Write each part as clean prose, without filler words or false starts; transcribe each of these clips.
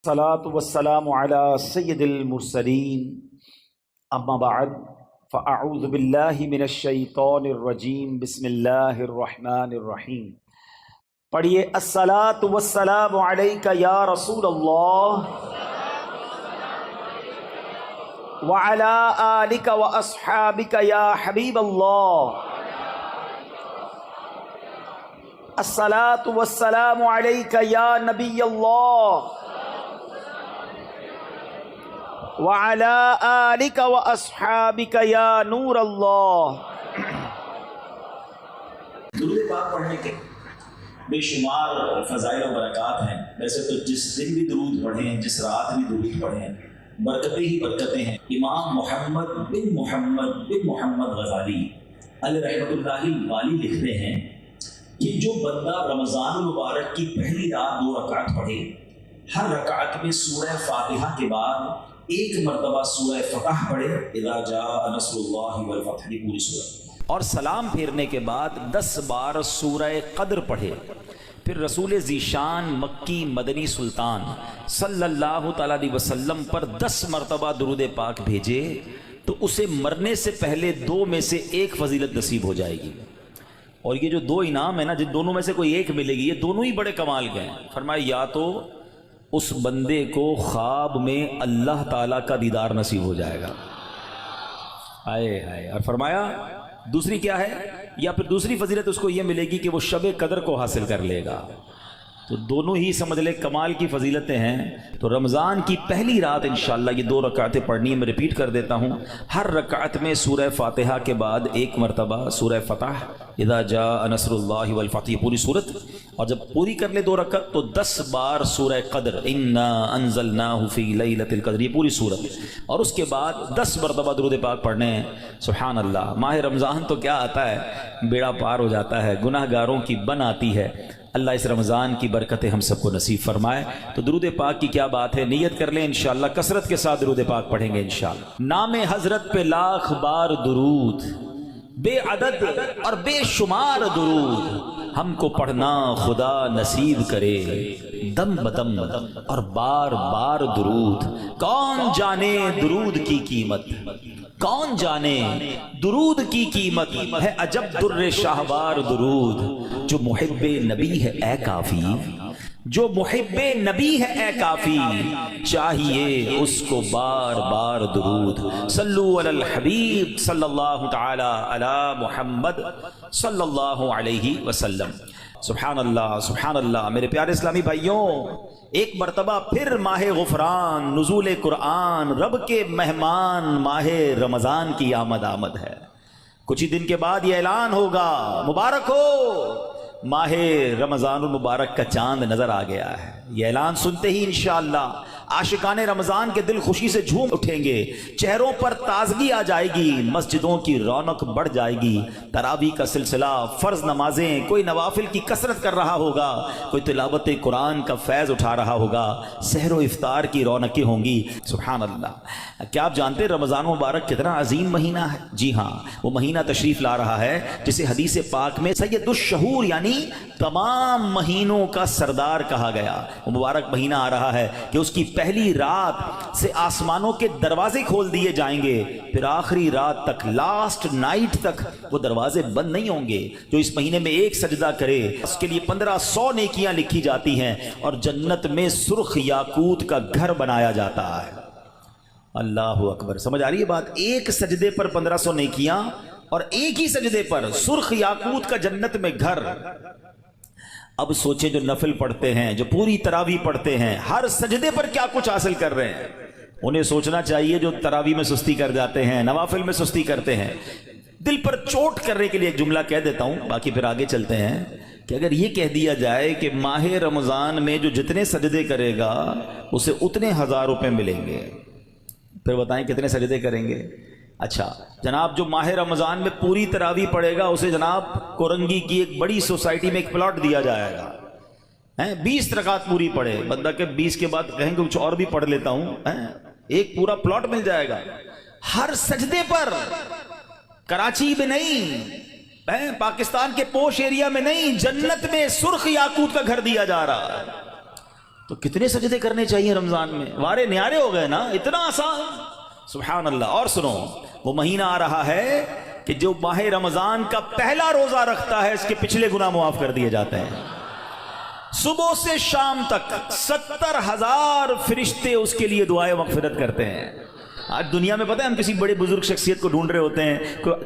الصلاة والسلام على سید المرسلین اما بعد فاعوذ باللہ من الشیطان الرجیم بسم اللہ الرحمن الرحیم۔ پڑھیے الصلاة والسلام علیک یا رسول اللہ وعلی آلک واصحابک یا حبیب اللہ۔ الصلاة والسلام علیک یا نبی اللہ وعلى آلك وأصحابك یا نور اللہ۔ درود پاک پڑھنے کے بے شمار فضائل و برکات ہیں۔ ویسے تو جس دن بھی درود پڑھیں، جس رات بھی درود پڑھیں، برکتیں ہی برکتیں ہیں۔ امام محمد بن محمد غزالی علیہ رحمۃ اللہ والی لکھتے ہیں کہ جو بندہ رمضان المبارک کی پہلی رات 2 رکعت پڑھے، ہر رکعت میں سورہ فاتحہ کے بعد ایک مرتبہ سورہ فتح پڑھے، اذا جاء نصر اللہ والفتح، پوری سورہ، اور سلام پھیرنے کے بعد 10 بار سورہ قدر پڑھے، پھر رسول ذیشان مکی مدنی سلطان صلی اللہ تعالیٰ علیہ وسلم پر 10 مرتبہ درود پاک بھیجے، تو اسے مرنے سے پہلے 2 میں سے ایک فضیلت نصیب ہو جائے گی۔ اور یہ جو 2 انعام ہیں نا، جن دونوں میں سے کوئی ایک ملے گی، یہ دونوں ہی بڑے کمال کے ہیں۔ فرمایا یا تو اس بندے کو خواب میں اللہ تعالیٰ کا دیدار نصیب ہو جائے گا، آئے ہائے، اور فرمایا دوسری کیا ہے، یا پھر دوسری فضیلت اس کو یہ ملے گی کہ وہ شب قدر کو حاصل کر لے گا۔ تو دونوں ہی سمجھ لے کمال کی فضیلتیں ہیں۔ تو رمضان کی پہلی رات انشاءاللہ یہ 2 رکعتیں پڑھنی ہے۔ میں ریپیٹ کر دیتا ہوں، ہر رکعت میں سورہ فاتحہ کے بعد ایک مرتبہ سورہ فتح، اذا جاء نصر اللہ والفتح، پوری صورت، اور جب پوری کر لے 2 رکعت تو 10 بار سورہ قدر، انا انزلناہ فی لیلۃ القدر، یہ پوری صورت، اور اس کے بعد 10 مرتبہ درود پاک پڑھنے ہیں۔ سبحان اللہ، ماہ رمضان تو کیا آتا ہے، بیڑا پار ہو جاتا ہے، گناہ گاروں کی بن آتی ہے۔ اللہ اس رمضان کی برکتیں ہم سب کو نصیب فرمائے۔ تو درود پاک کی کیا بات ہے، نیت کر لیں انشاءاللہ، کثرت کے ساتھ درود پاک پڑھیں گے انشاءاللہ۔ نام حضرت پہ لاکھ بار درود، بے عدد اور بے شمار درود، ہم کو پڑھنا خدا نصیب کرے، دم بدم اور بار بار درود۔ کون جانے درود کی قیمت، کون جانے درود کی قیمت ہے، عجب در شاہوار درود۔ جو محب نبی ہے اے کافی، جو محب نبی ہے اے کافی، چاہیے اس کو بار بار درود۔ صلو علی الحبیب صلی اللہ تعالی علی محمد صلی اللہ علیہ وسلم۔ سبحان اللہ سبحان اللہ۔ میرے پیارے اسلامی بھائیوں، ایک مرتبہ پھر ماہ غفران، نزول قرآن، رب کے مہمان ماہ رمضان کی آمد ہے۔ کچھ ہی دن کے بعد یہ اعلان ہوگا، مبارک ہو، ماہ رمضان المبارک کا چاند نظر آ گیا ہے۔ یہ اعلان سنتے ہی انشاءاللہ عاشقان رمضان کے دل خوشی سے جھوم اٹھیں گے، چہروں پر تازگی آ جائے گی، مسجدوں کی رونق بڑھ جائے گی، تراویح کا سلسلہ، فرض نمازیں، کوئی نوافل کی کثرت کر رہا ہوگا، کوئی تلاوت قرآن کا فیض اٹھا رہا ہوگا، سحر و افطار کی رونقیں ہوں گی۔ سبحان اللہ۔ کیا آپ جانتے رمضان مبارک کتنا عظیم مہینہ ہے؟ جی ہاں، وہ مہینہ تشریف لا رہا ہے جسے حدیث پاک میں سید الشہور یعنی تمام مہینوں کا سردار کہا گیا۔ وہ مبارک مہینہ آ رہا ہے کہ اس کی پہلی رات سے آسمانوں کے دروازے کھول دیے جائیں گے، پھر آخری رات تک، لاسٹ نائٹ تک وہ دروازے بند نہیں ہوں گے۔ جو اس مہینے میں ایک سجدہ کرے اس کے لیے 1500 نیکیاں لکھی جاتی ہیں، اور جنت میں سرخ یاقوت کا گھر بنایا جاتا ہے۔ اللہ اکبر، سمجھ آ رہی ہے بات؟ ایک سجدے پر 1500 نیکیاں، اور ایک ہی سجدے پر سرخ یاقوت کا جنت میں گھر۔ اب سوچیں جو نفل پڑھتے ہیں، جو پوری تراویح پڑھتے ہیں، ہر سجدے پر کیا کچھ حاصل کر رہے ہیں۔ انہیں سوچنا چاہیے جو تراویح میں سستی کر جاتے ہیں، نوافل میں سستی کرتے ہیں۔ دل پر چوٹ کرنے کے لیے ایک جملہ کہہ دیتا ہوں، باقی پھر آگے چلتے ہیں، کہ اگر یہ کہہ دیا جائے کہ ماہ رمضان میں جو جتنے سجدے کرے گا اسے اتنے 1000 روپے ملیں گے، پھر بتائیں کتنے سجدے کریں گے؟ اچھا جناب، جو ماہ رمضان میں پوری تراویح پڑھے گا اسے جناب کورنگی کی ایک بڑی سوسائٹی میں ایک پلاٹ دیا جائے گا، 20 رکعت پوری پڑھے، بندہ کہ 20 کے بعد کہیں گے کچھ اور بھی پڑھ لیتا ہوں، ایک پورا پلاٹ مل جائے گا ہر سجدے پر۔ کراچی میں نہیں، پاکستان کے پوش ایریا میں نہیں، جنت میں سرخ یاقوت کا گھر دیا جا رہا ہے۔ تو کتنے سجدے کرنے چاہیے رمضان میں؟ وارے نیارے ہو گئے نا، اتنا آسان، سبحان اللہ۔ اور سنو، وہ مہینہ آ رہا ہے کہ جو ماہ رمضان کا پہلا روزہ رکھتا ہے اس کے پچھلے گناہ معاف کر دیے جاتے ہیں۔ صبح سے شام تک 70,000 فرشتے اس کے لیے دعائیں مغفرت کرتے ہیں۔ آج دنیا میں پتہ ہے ہم کسی بڑے بزرگ شخصیت کو ڈھونڈ رہے ہوتے ہیں،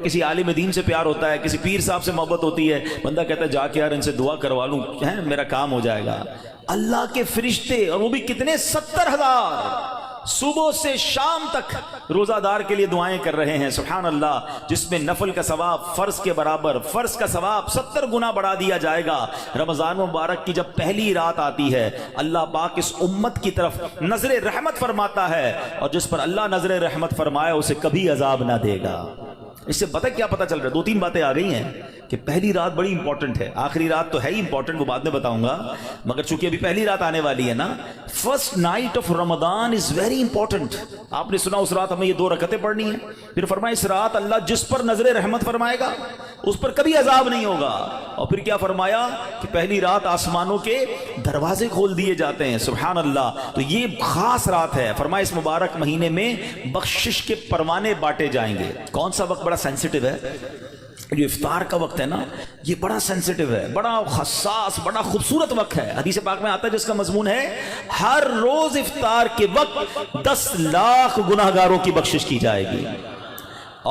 کسی عالم دین سے پیار ہوتا ہے، کسی پیر صاحب سے محبت ہوتی ہے، بندہ کہتا ہے جا کے یار ان سے دعا کروا لوں، میرا کام ہو جائے گا۔ اللہ کے فرشتے، اور وہ بھی کتنے، 70,000 صبح سے شام تک روزہ دار کے لیے دعائیں کر رہے ہیں، سبحان اللہ، جس میں نفل کا ثواب فرض کے برابر، فرض کا ثواب 70 گنا بڑھا دیا جائے گا۔ رمضان مبارک کی جب پہلی رات آتی ہے، اللہ پاک اس امت کی طرف نظر رحمت فرماتا ہے، اور جس پر اللہ نظر رحمت فرمائے اسے کبھی عذاب نہ دے گا۔ اس سے پتہ کیا پتہ چل رہا ہے؟ 2-3 باتیں آ گئی ہیں کہ پہلی رات بڑی امپورٹنٹ ہے، آخری رات تو ہے ہی امپورٹنٹ، وہ بعد میں بتاؤں گا، مگر چونکہ ابھی پہلی رات آنے والی ہے نا، first night of Ramzan is very important. آپ نے سنا اس رات ہمیں یہ 2 رکعتیں پڑھنی ہیں، پھر فرمایا اس رات اللہ جس پر نظر رحمت فرمائے گا اس پر کبھی عذاب نہیں ہوگا، اور پھر کیا فرمایا کہ پہلی رات آسمانوں کے دروازے کھول دیے جاتے ہیں، سبحان اللہ۔ تو یہ خاص رات ہے، فرمایا اس مبارک مہینے میں بخشش کے پروانے بانٹے جائیں گے۔ کون سا وقت بڑا سینسٹیو ہے؟ جو افطار کا وقت ہے نا، یہ بڑا سینسٹیو ہے، بڑا حساس، بڑا خوبصورت وقت ہے۔ حدیث پاک میں آتا ہے جس کا مضمون ہے ہر روز افطار کے وقت 10 لاکھ گناہگاروں کی بخشش کی جائے گی،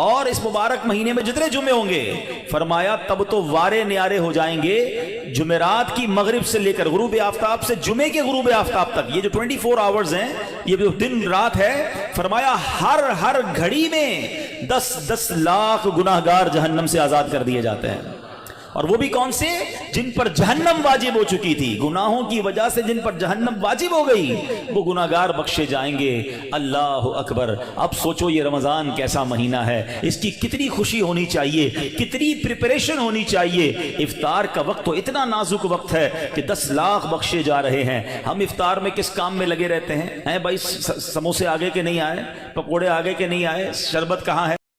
اور اس مبارک مہینے میں جتنے جمعے ہوں گے فرمایا تب تو وارے نیارے ہو جائیں گے، جمعرات کی مغرب سے لے کر غروب آفتاب سے جمعے کے غروب آفتاب تک، یہ جو 24 آورز ہیں، یہ جو دن رات ہے، فرمایا ہر گھڑی میں 10 لاکھ گناہگار جہنم سے آزاد کر دیے جاتے ہیں۔ اور وہ بھی کون سے؟ جن پر جہنم واجب ہو چکی تھی، گناہوں کی وجہ سے جن پر جہنم واجب ہو گئی، وہ گناہگار بخشے جائیں گے۔ اللہ اکبر۔ اب سوچو یہ رمضان کیسا مہینہ ہے، اس کی کتنی خوشی ہونی چاہیے، کتنی پریپریشن ہونی چاہیے۔ افطار کا وقت تو اتنا نازک وقت ہے کہ 10 لاکھ بخشے جا رہے ہیں۔ ہم افطار میں کس کام میں لگے رہتے ہیں؟ بھائی سموسے آگے کے نہیں آئے، پکوڑے آگے کے نہیں آئے، شربت کہاں ہے؟